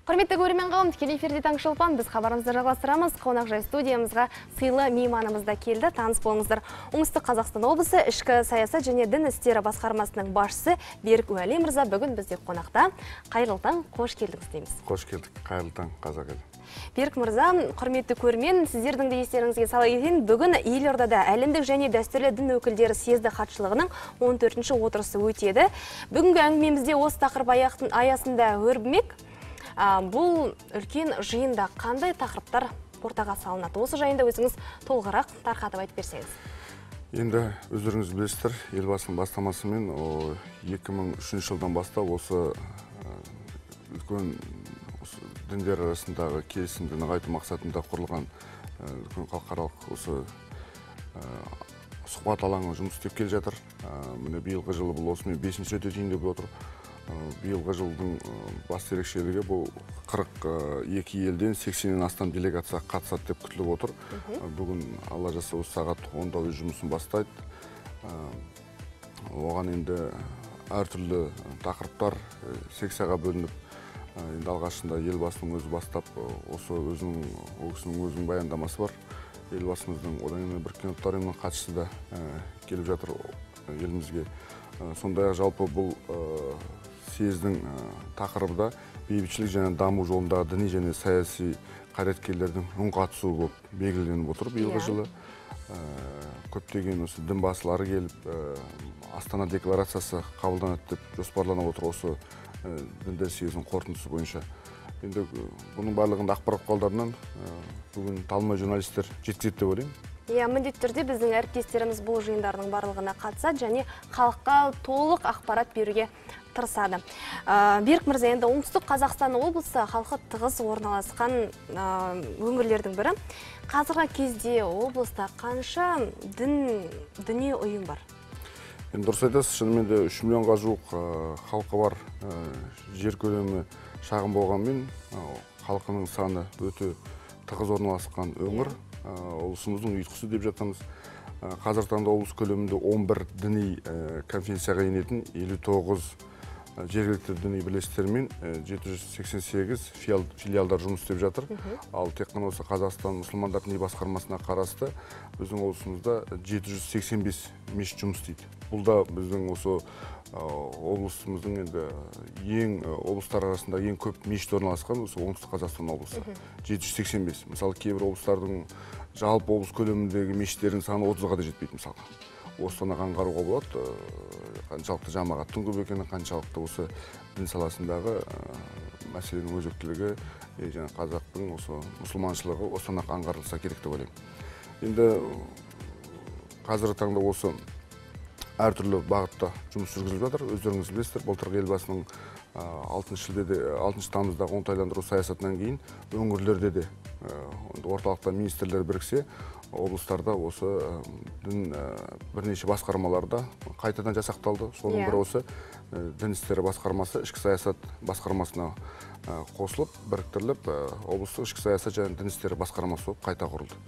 Құрметті көрермен қауым, тікелей эфирде таңғы шолпан. Біз хабарымызды жалғастырамыз. Қонақжай студиямызға сыйлы мейманымыз да келді. Таныс болыңыздар. Оңтүстік Қазақстан облысы ішкі саясат және дін істері басқармасының басшысы Берік Уәли мырза бүгін бізде қонақта. Қайырлы таң, қош келдіңіз дейміз. Қош келдік. Қайырлы таң, қазақ елі. Берік мырза, құрметті көрермен, сіздердің де естеріңізге сала кетейін, бүгін Елордада әлемдік және дәстүрлі дін өкілдері съезді хатшылығының 14-ші отырысы өтеді. Бүгінгі әңгімемізде осы тақырып аясында өрбімек. Бұл үлкен жиында қандай тақырыптар ортаға салынады? Осы жайында өзіңіз толығырақ тарқатып айтып берсеңіз. Енді өздеріңіз білесіздер, елбасының бастамасымен 2003 жылдан бастап осы үлкен діндер арасындағы келісімді нығайту мақсатында құрылған үлкен халықаралық осы сұхбат алаңы жұмыс істеп келе жатыр. Міне биылғы жылы бұл осымен 5-ші рет өтейін деп отыр. Биылғы жылдың басты ерекшелігі бұл 42 елден 80-нен астам делегация қатысады деп күтіліп отыр. Бүгін алла жазса осы сағат 10-да өз жұмысын бастайды. Оған енді әртүрлі тақырыптар секцияға бөлініп, енді алғашында елбасының өзі бастап, осы өзінің баяндамасы бар. Елбасымыздың одан кейін Біріккен ұлттар ұйымының хатшысы да келіп жатыр елімізге. Сондай-ақ жалпы бұл съездің тақырыбы бейбітшілік және даму жолындағы діни және саяси қайраткерлердің үн қатысуы болып белгіленіп отыр биылғы жылы. Көптеген осы дін басылары келіп, Астана декларациясы қабылданады деп жоспарланып отыр осы діндер съезінің қорытындысы бойынша. Енді бұның барлығында ақпарат құралдарынан бүгін талмай журналистер жеткізеді деп ойлаймын. Міндетті түрде біздің әріптестеріміз бұл жиындардың барлығына қатысады және халыққа толық ақпарат беруге тырысады. Берік мырза, енді оңтүстік Қазақстан облысы халқы тығыз орналасқан өңірлердің бірі. Қазіргі кезде облыста қанша діни ұйым бар? Енді дұрыс айтасыз, шынымен де 3 миллионға жуық халқы бар, жер көлемі шағын болғанмен халқының саны өте тығыз орналасқан өңір. Облысымыздың ұйытқысы деп жатамыз. Қазіргі таңда облыс көлемінде 11 діни конфессияға енетін 59 жергілікті діни бірлестіктермен 788 филиалдар жұмыс істеп жатыр. Ал тек қана осы Қазақстан мұсылмандар діни басқармасына қарасты біздің облысымызда 785 мешіт жұмыс істейді. Бұл да біздің осы облысымыздың енді облыстар арасында ең көп мешіт орналасқан осы оңтүстік Қазақстан облысы. 785. Мысалы, кейбір облыстардың жалпы облыс көлеміндегі мешіттердің саны 30-ға да жетпейді мысалға. Осыны аңғаруға болады, қаншалықты жамағаттың көп екені, қаншалықты осы дін саласындағы мәселенің өзектілігі, және қазақтың осы мұсылманшылығы осыны аңғарылса керек деп ойлаймын. Енді қазіргі таңда осы әртүрлі бағытта жұмыс жүргізіліп жатыр. Өздеріңіз білесіздер, былтырғы елбасының 6 тамыздағы оңтайландыру саясатынан кейін өңірлерде де орталықта министрлер біріксе, облыстарда осы бірнеше басқармаларда қайтадан жасақталды. Соның бірі осы дін істері басқармасы ішкі саясат басқармасына қосылып, біріктіріліп, облыстық ішкі саясат және дін істері басқармасы болып қайта құрылды.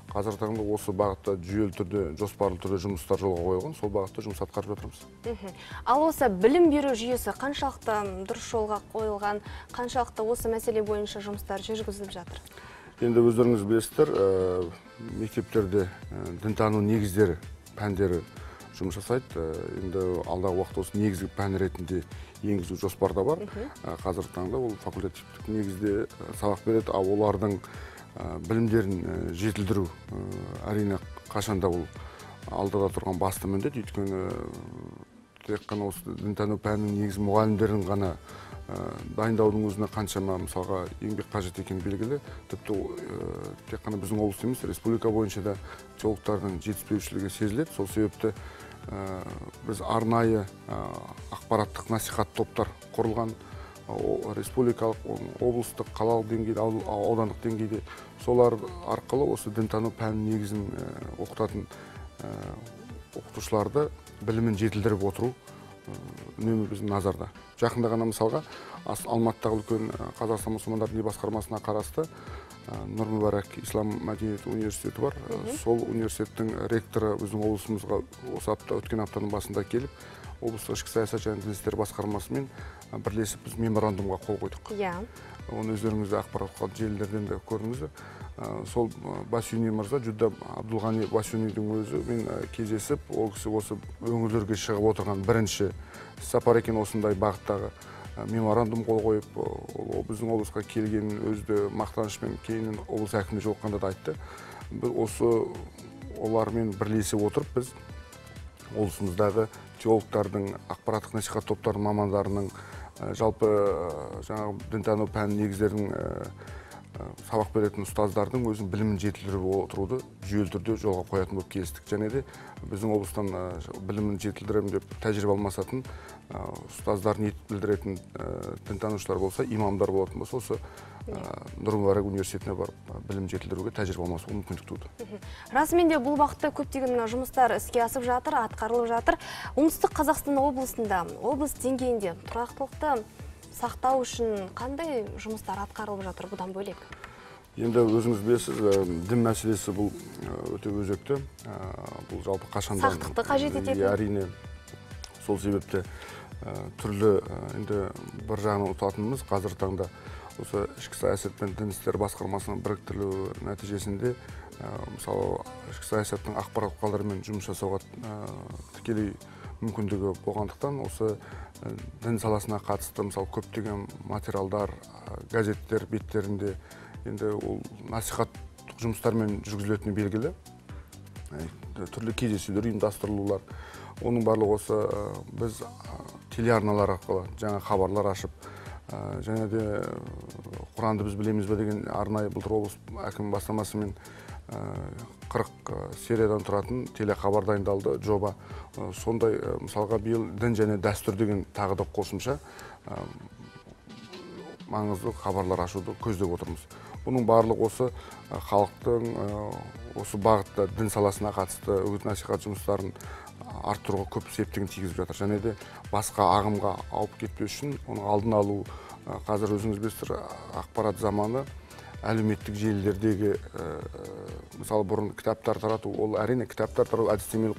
Қазіргі таңда осы бағытта жүйелі түрде, жоспарлы түрде жұмыстар жолға қойылған, сол бағытта жұмыс атқарып жатырмыз. Ал осы білім беру жүйесі қаншалықты дұрыс жолға қойылған, қаншалықты осы мәселе бойынша жұмыстар жүргізіліп жатыр? Енді өздеріңіз білесіздер, мектептерде дінтану негіздері, пәндері жұмыс жасайды. Енді алдағы уақытта осы негізгі пән ретінде енгізу жоспарда бар. Қазіргі таңда ол факультативтік негізде сабақ береді, ал олардың білімдерін жетілдіру әрине қашанда ол алдыда тұрған басты міндет. Өйткені тек қана осы дінтану пәнінің негізгі мұғалімдерін ғана дайындаудың өзіне қаншама мысалға еңбек қажет екені белгілі. Тіпті тек қана біздің облыс емес, республика бойынша да теологтардың жетіспеушілігі сезіледі. Сол себепті біз арнайы ақпараттық насихат топтар құрылған, республикалық, облыстық, қалалық деңгейде, аудандық деңгейде. Солар арқылы осы дінтану пәнінің негізін оқытатын оқытушыларды білімін жетілдіріп отыру үнемі біздің назарда. Жақында ғана мысалға Алматыдағы үлкен Қазақстан мұсылмандар діни басқармасына қарасты Нұр Мүбарак Ислам мәдениет университеті бар. Сол университеттің ректоры біздің облысымызға осы өткен аптаның басында келіп, облыстық ішкі саясат және дін істері басқармасымен бірлесіп біз меморандумға қол қойдық. оны өздеріңіз де ақпараттық желілерден де көрдіңіздер. Сол Басюни мырза, Жүдда Абдулғани Басюнидің өзі мен кездесіп, ол кісі осы өңірлерге шығып отырған бірінші сапар екен, осындай бағыттағы меморандум қол қойып, біздің облысқа келгенін өзі мақтанышпен кейіннен облыс әкіміне жолыққанда да айтты. Осы олармен бірлесе отырып, біз облысымыздағы теологтардың, ақпараттық насихат топтарының мамандарының, жалпы жаңағы дінтану пән негіздердің сабақ беретін ұстаздардың өзінің білімін жетілдіріп отыруды жүйелі түрде жолға қоятын болып келістік. Және де біздің облыстан білімін жетілдіремін деп тәжірибе алмасатын ұстаздар ниет білдіретін дінтанушылар болса, имамдар болатын болса, осы Нұр Мүбарак университетіне барып білім жетілдіруге тәжірибе алмасуға мүмкіндік туды. Расымен де бұл бағытта көптеген жұмыстар іске асып жатыр, атқарылып жатыр. Оңтүстік Қазақстан облысында, облыс деңгейінде тұрақтылықты сақтау үшін қандай жұмыстар атқарылып жатыр бұдан бөлек? Енді өзіңіз білесіз, дін мәселесі бұл өте өзекті. Бұл жалпы қашандан сақтықты қажет ететін. Әрине, сол себепте түрлі енді бір жағынан ұтатынымыз қазіргі таңда осы ішкі саясат пен дін істері басқармасының біріктірілуі нәтижесінде мысалы ішкі саясаттың ақпарат құралдарымен жұмыс жасауға тікелей мүмкіндігі болғандықтан осы дін саласына қатысты мысалы көптеген материалдар, газеттер беттерінде енді ол насихат жұмыстармен жүргізілетіні белгілі. Түрлі кездесулер, ұйымдастырылулар. Оның барлығы осы біз телеарналар арқылы жаңа хабарлар ашып, және де Құранды біз білеміз бе деген арнайы былтыр облыс әкімі бастамасымен 40 сериядан тұратын телехабар дайындалды, жоба. Сондай мысалға биыл дін және дәстүр деген тағы да қосымша маңызды хабарлар ашуды көздеп отырмыз. Бұның барлығы осы халықтың осы бағытта дін саласына қатысты үгіт насихат жұмыстарын арттыруға көп септігін тигізіп жатыр. Және де басқа ағымға алып кетпес үшін оның алдын алу, қазір өзіңіз білесіздер, ақпарат заманы, әлеуметтік желілердегі мысалы бұрын кітаптар тарату, ол әрине кітаптар тарату, әдістемелік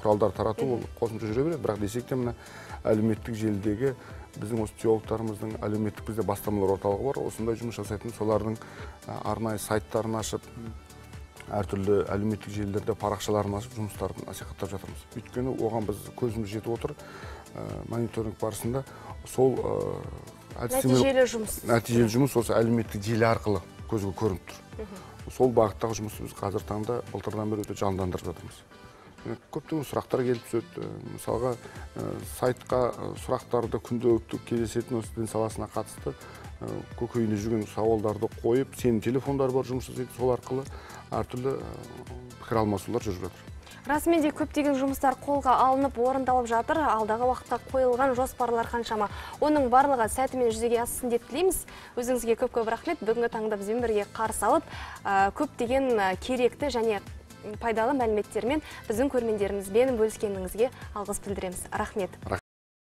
құралдар тарату, ол қосымша жүре береді, бірақ десек те мына әлеуметтік желідегі біздің осы теологтарымыздың әлеуметтік бізде бастамалар орталығы бар, осындай жұмыс жасайтын, солардың арнайы сайттарын ашып, әртүрлі әлеуметтік желілерде парақшаларын ашып, жұмыстарын насихаттап жатырмыз. Өйткені оған біз көзіміз жетіп отыр, мониторинг барысында сол нәтижелі жұмыс осы әлеуметтік желі арқылы көзге көрініп тұр. Сол бағыттағы жұмысты біз қазір таңда былтырдан бері өте жандандырып жатырмыз. Көптеген сұрақтар келіп түседі. Мысалға сайтқа сұрақтарды күнделікті кездесетін осы дін саласына қатысты көкейінде жүрген сауалдарды қойып, сенің телефондар бар жұмыс жасайды, сол арқылы әртүрлі пікір алмасулар жүріп жатыр. Расымен де көптеген жұмыстар қолға алынып, орындалып жатыр. Алдағы уақытта қойылған жоспарлар қаншама. Оның барлығы сәтімен жүзеге ассын деп тілейміз. Өзіңізге көп-көп рахмет. Бүгінгі таңда бізбен бірге қарсы алып, көптеген керекті және пайдалы мәліметтермен біздің көрермендерімізбен бөліскеніңізге алғыс білдіреміз. Рахмет.